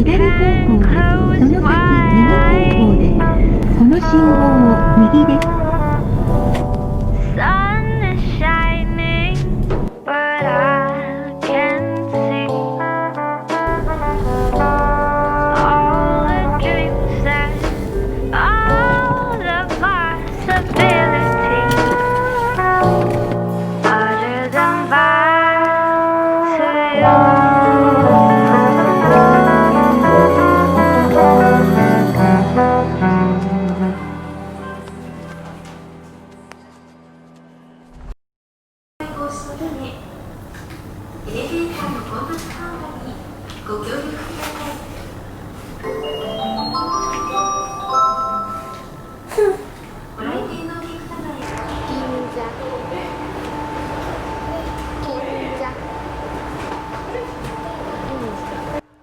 左方向へ、その先右方向です。この信号を右です。Sun is shining, but I can't see all the dreams and all the possibilities other than back to you.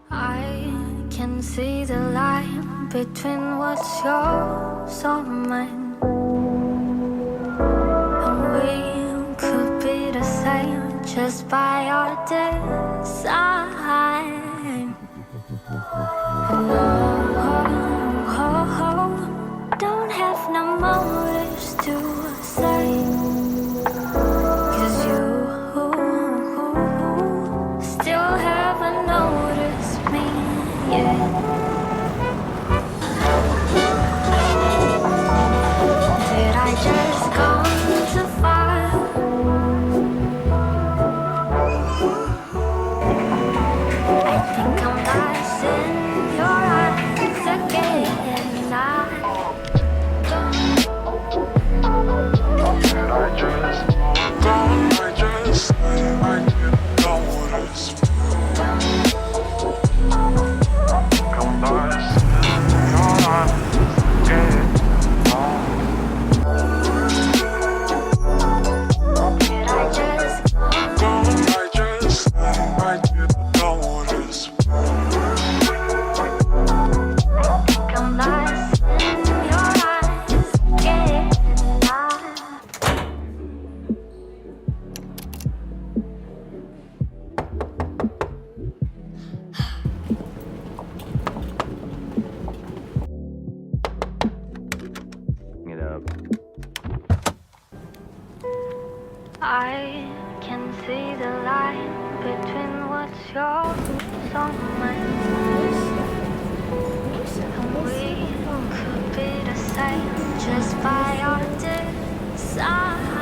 I can see the line between what's yours or mine, and we could be the same just by our design. And don't have no motives to say, 'cause you still haven't noticed me yet. Did I just come too far? I think I'm lost in your eyes again. I can see the line between what's yours and mine, and we could be the same just by our design.